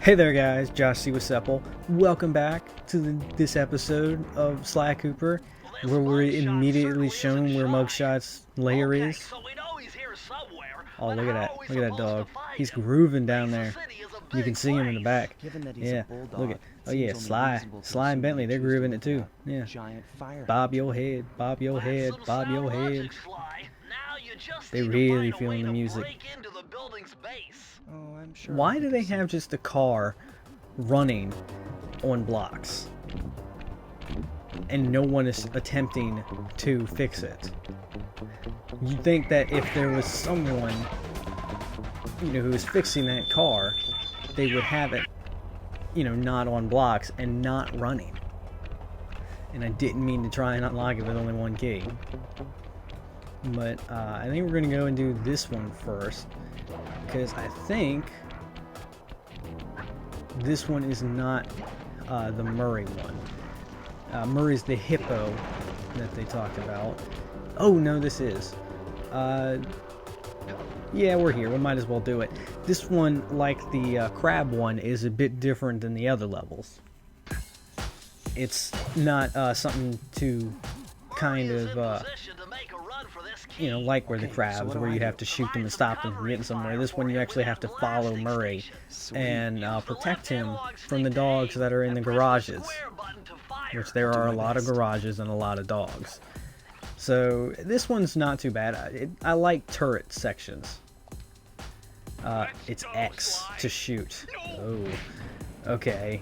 Hey there guys, Josh Siwasepl. Welcome back to this episode of Sly Cooper, where we're immediately shown where Mugshot's lair is. Oh, look at that dog. He's grooving down there. You can see him in the back. Yeah, look at, oh yeah, Sly and Bentley, they're grooving it too. Yeah. Bob your head, bob your head, bob your head. They really feeling the music. Oh, I'm sure. Why do they have just a car running on blocks and no one is attempting to fix it? You'd think that if there was someone, who was fixing that car, they would have it, not on blocks and not running. And I didn't mean to try and unlock it with only one key. But I think we're going to go and do this one first, because I think this one is not the Murray one. Murray's the hippo that they talked about. Oh no, this is. Yeah, we're here. We might as well do it. This one, like the crab one, is a bit different than the other levels. It's not something to kind of like where the crabs, where you have to shoot them and stop them from getting somewhere. This one you actually have to follow Murray and protect him from the dogs that are in the garages, which there are a lot of garages and a lot of dogs. So this one's not too bad. I like turret sections. It's X to shoot. Oh, okay.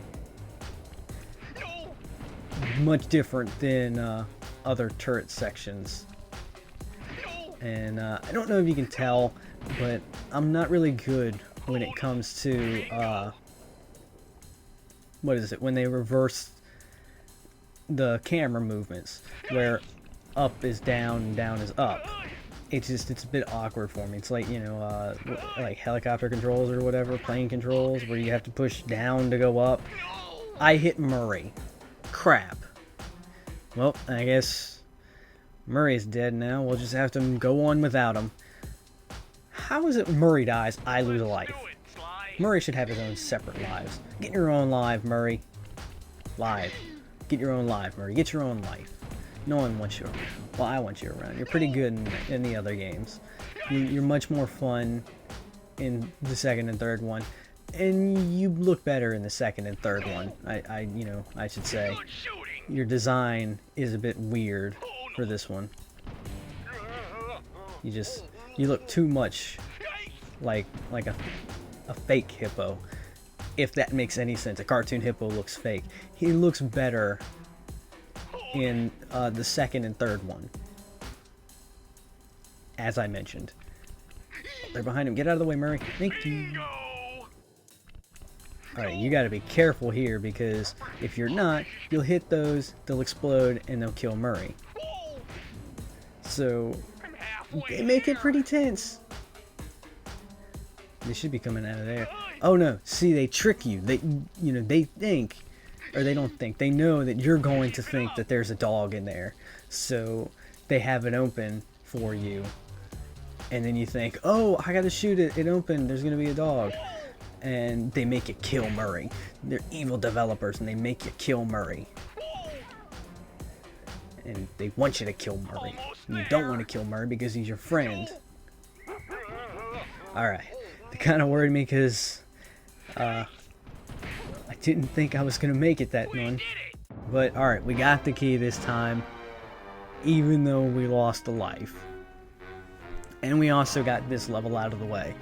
Much different than other turret sections. And I don't know if you can tell, but I'm not really good when it comes to what is it, when they reverse the camera movements, where up is down and down is up. It's a bit awkward for me. It's like, like helicopter controls or whatever, plane controls, where you have to push down to go up. I hit Murray. Crap. Well, I guess Murray's dead now. We'll just have to go on without him. How is it Murray dies, I lose a life? Murray should have his own separate lives. Get your own life, Murray. Live. Get your own life, Murray. Get your own life. No one wants you around. Well, I want you around. You're pretty good in the other games. You're much more fun in the second and third one. And you look better in the second and third one. I should say. Your design is a bit weird for this one. You look too much like a fake hippo, if that makes any sense. A cartoon hippo looks fake. He looks better in the second and third one, as I mentioned. They're behind him. Get out of the way, Murray. Thank you. Alright, you gotta be careful here, because if you're not, you'll hit those, they'll explode, and they'll kill Murray. So, they make it pretty tense. They should be coming out of there. Oh no, see, they trick you. They think, or they don't think, they know that you're going to think that there's a dog in there. So, they have it open for you. And then you think, oh, I gotta shoot it, it opened, there's gonna be a dog. And they make you kill Murray. They're evil developers, and they make you kill Murray. And they want you to kill Murray. And you don't want to kill Murray because he's your friend. Alright. They kind of worried me because I didn't think I was going to make it that one. But alright, we got the key this time, even though we lost a life. And we also got this level out of the way.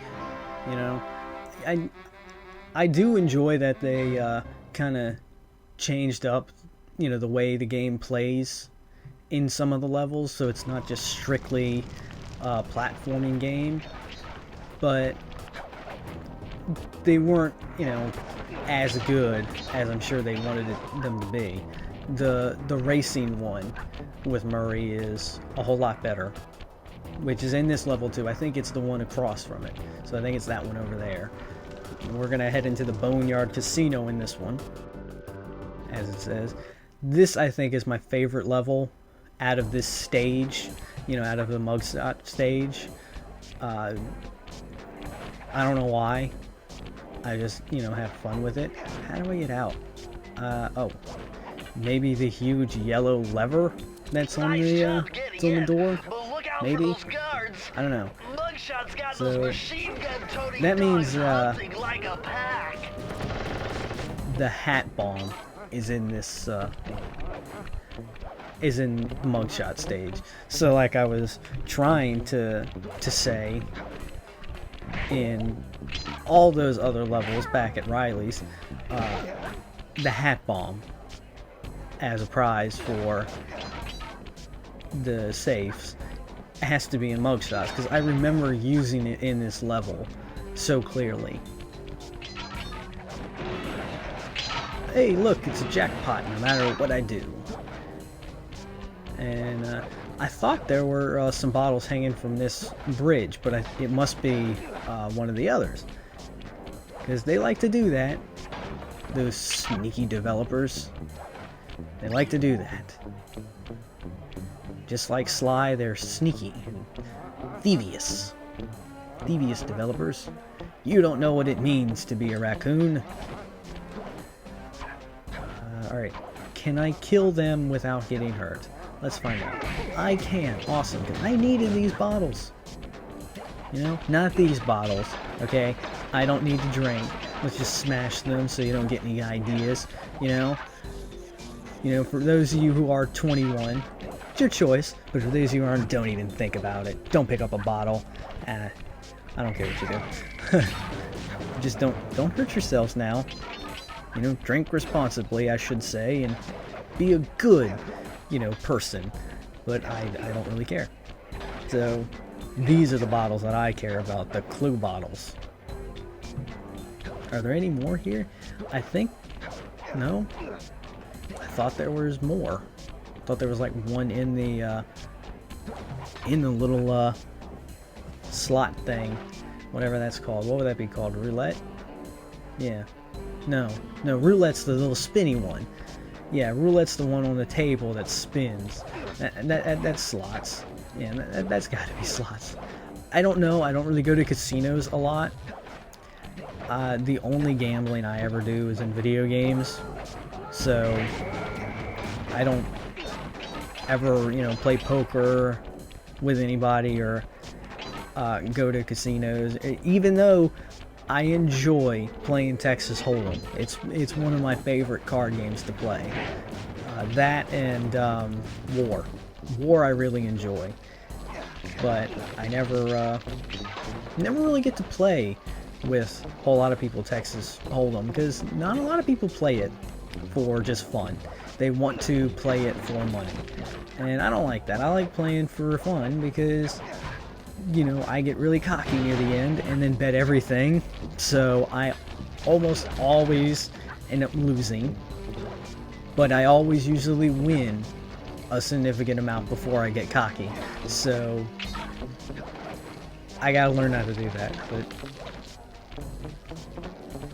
I do enjoy that they kind of changed up, the way the game plays in some of the levels, so it's not just strictly a platforming game, but they weren't, as good as I'm sure they wanted them to be. The racing one with Murray is a whole lot better, which is in this level too. I think it's the one across from it, so I think it's that one over there. We're gonna head into the Boneyard Casino in this one, as it says. This, I think, is my favorite level out of this stage, out of the Mugshot stage. I don't know why. I just, you know, have fun with it. How do I get out? Oh. Maybe the huge yellow lever that's on the door? Maybe? I don't know. So, that means, the hat bomb is in this, is in mugshot stage. So like I was trying to say in all those other levels back at Riley's, the hat bomb as a prize for the safes has to be in mugshots, because I remember using it in this level so clearly. Hey, look, it's a jackpot no matter what I do. And I thought there were some bottles hanging from this bridge, but it must be one of the others, because they like to do that. Those sneaky developers, they like to do that. Just like Sly, they're sneaky and thievius. Thievius developers. You don't know what it means to be a raccoon. Alright, can I kill them without getting hurt? Let's find out. I can. Awesome. Because I needed these bottles. You know? Not these bottles. Okay? I don't need to drink. Let's just smash them so you don't get any ideas. You know? You know, for those of you who are 21, it's your choice. But for those of you who aren't, don't even think about it. Don't pick up a bottle. I don't care what you do. Just don't hurt yourselves now. You know, drink responsibly, I should say, and be a good, you know, person. But I don't really care. So, these are the bottles that I care about, the clue bottles. Are there any more here? I think, no? I thought there was more. I thought there was like one in the little, slot thing. Whatever that's called. What would that be called? Roulette? Yeah. No, roulette's the little spinny one. Yeah, roulette's the one on the table that spins. That's slots. Yeah, that's gotta be slots. I don't know, I don't really go to casinos a lot. The only gambling I ever do is in video games. So, I don't ever, you know, play poker with anybody or go to casinos. Even though I enjoy playing Texas Hold'em. It's one of my favorite card games to play. That and War. War I really enjoy. But I never really get to play with a whole lot of people Texas Hold'em, because not a lot of people play it for just fun. They want to play it for money. And I don't like that. I like playing for fun because, you know, I get really cocky near the end and then bet everything, so I almost always end up losing, but I always usually win a significant amount before I get cocky, so I gotta learn how to do that. But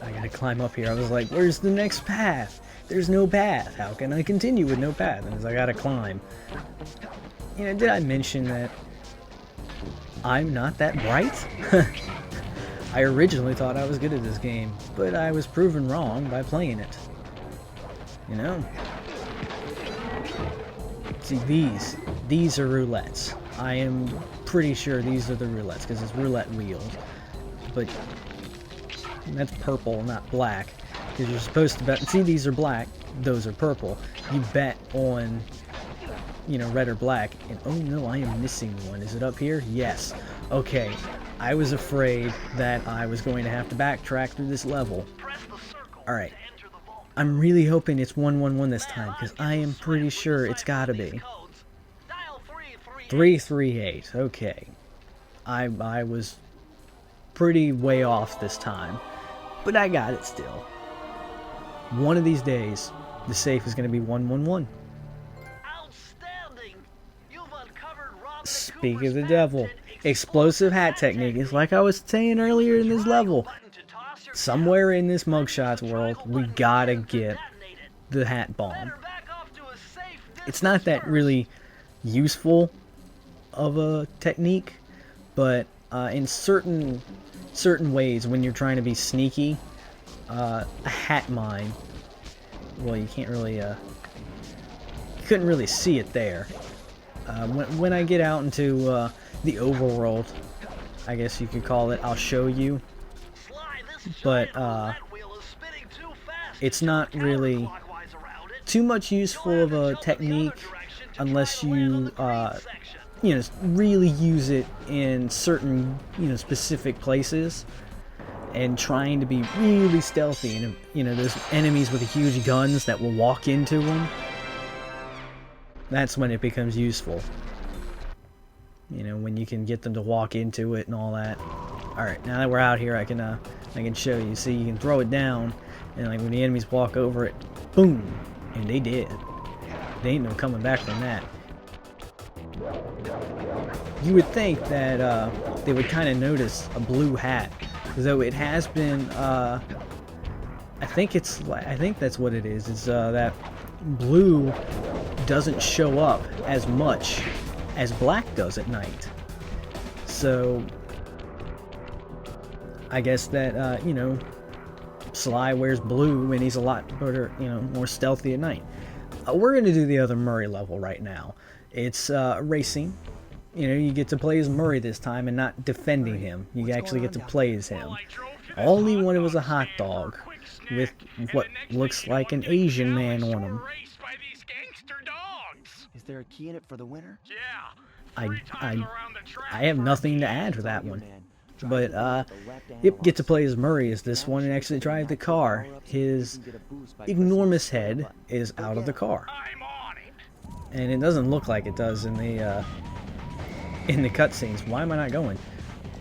I gotta climb up here. I was like, where's the next path? There's no path. How can I continue with no path? And I gotta climb. You know, did I mention that I'm not that bright? I originally thought I was good at this game, but I was proven wrong by playing it. You know? See, these are roulettes. I am pretty sure these are the roulettes, because it's roulette wheels. But that's purple, not black. Because you're supposed to bet. See, these are black, those are purple. You bet on, you know, red or black, and oh no, I am missing one. Is it up here? Yes. Okay, I was afraid that I was going to have to backtrack through this level. Alright, I'm really hoping it's 111 this time, because I am pretty sure it's gotta be. 338, okay. I was pretty way off this time, but I got it still. One of these days, the safe is going to be 111. Speak of the devil. Explosive hat technique is like I was saying earlier in this level. Somewhere in this mugshots world, we gotta get the hat bomb. It's not that really useful of a technique, but in certain ways, when you're trying to be sneaky, a hat mine. Well, you can't really, you couldn't really see it there. When I get out into the overworld, I guess you could call it, I'll show you. But it's not really too much useful of a technique unless you you know, really use it in certain, you know, specific places, and trying to be really stealthy. And you know, there's enemies with huge guns that will walk into them. That's when it becomes useful. You know, when you can get them to walk into it and all that. All right, now that we're out here, I can show you. See, you can throw it down, and like when the enemies walk over it, boom, and they did. They ain't no coming back from that. You would think that they would kind of notice a blue hat, though it has been. I think that's what it is. It's that blue doesn't show up as much as black does at night. So I guess that you know, Sly wears blue and he's a lot better, you know, more stealthy at night. We're gonna do the other Murray level right now. It's racing. You know, you get to play as Murray this time and not defending him. You actually get to play as him. All he wanted was a hot dog with what looks like an Asian man on him. Is there a key in it for the winner? I have nothing to add for that one. But, yep, get to play as Murray as this one and actually drive the car. His enormous head is out of the car. And it doesn't look like it does in the cutscenes. Why am I not going?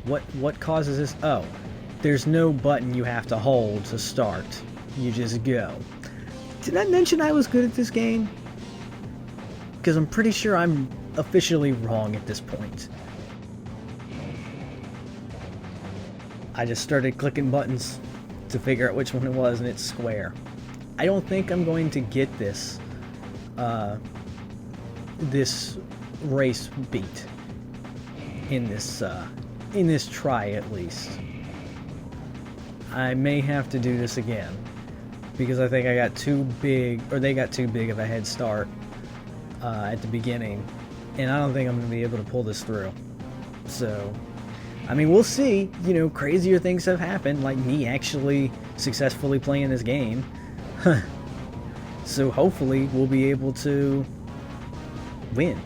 What causes this? Oh, there's no button you have to hold to start. You just go. Did I mention I was good at this game? Because I'm pretty sure I'm officially wrong at this point. I just started clicking buttons to figure out which one it was, and it's square. I don't think I'm going to get this this race beat in this try, at least. I may have to do this again because I think I got too big, or they got too big of a head start at the beginning, and I don't think I'm going to be able to pull this through. So, I mean, we'll see. You know, crazier things have happened, like me actually successfully playing this game. So hopefully we'll be able to win.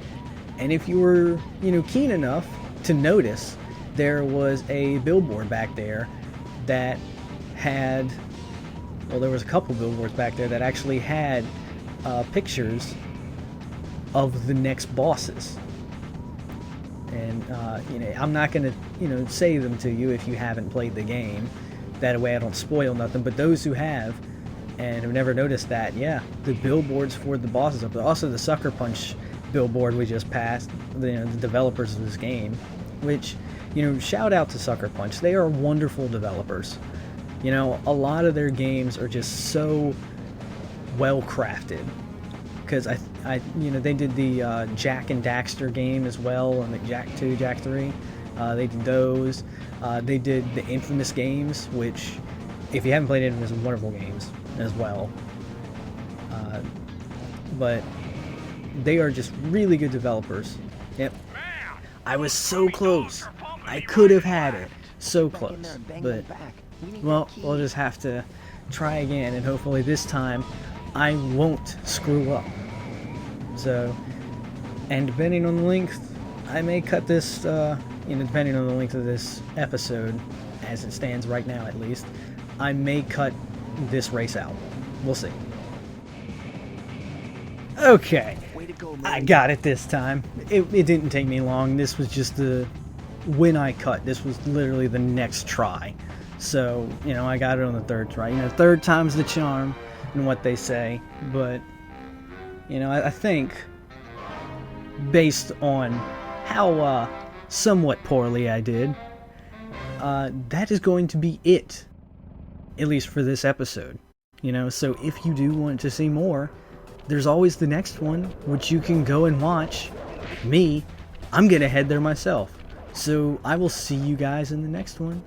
And if you were, you know, keen enough to notice, there was a billboard back there that had, well, there was a couple billboards back there that actually had pictures of the next bosses. And, you know, I'm not going to, you know, say them to you if you haven't played the game. That way I don't spoil nothing. But those who have and have never noticed that, yeah, the billboards for the bosses up there. Also the Sucker Punch billboard we just passed, you know, the developers of this game, which, you know, shout out to Sucker Punch. They are wonderful developers. You know, a lot of their games are just so well crafted. Because you know, they did the Jak and Daxter game as well, and the Jak 2, Jak 3. They did those. They did the Infamous games, which, if you haven't played Infamous, wonderful games as well. But they are just really good developers. Yep. I was so close. I could have had it. So close. But, well, we'll just have to try again, and hopefully this time I won't screw up. So, and depending on the length, I may cut this, you know, depending on the length of this episode, as it stands right now at least, I may cut this race out. We'll see. Okay, I got it this time. It didn't take me long. This was just when I cut. This was literally the next try. So, you know, I got it on the third try. You know, third time's the charm, and what they say. But, you know, I think, based on how somewhat poorly I did, that is going to be it. At least for this episode. You know, so if you do want to see more, there's always the next one, which you can go and watch. Me, I'm gonna head there myself. So I will see you guys in the next one.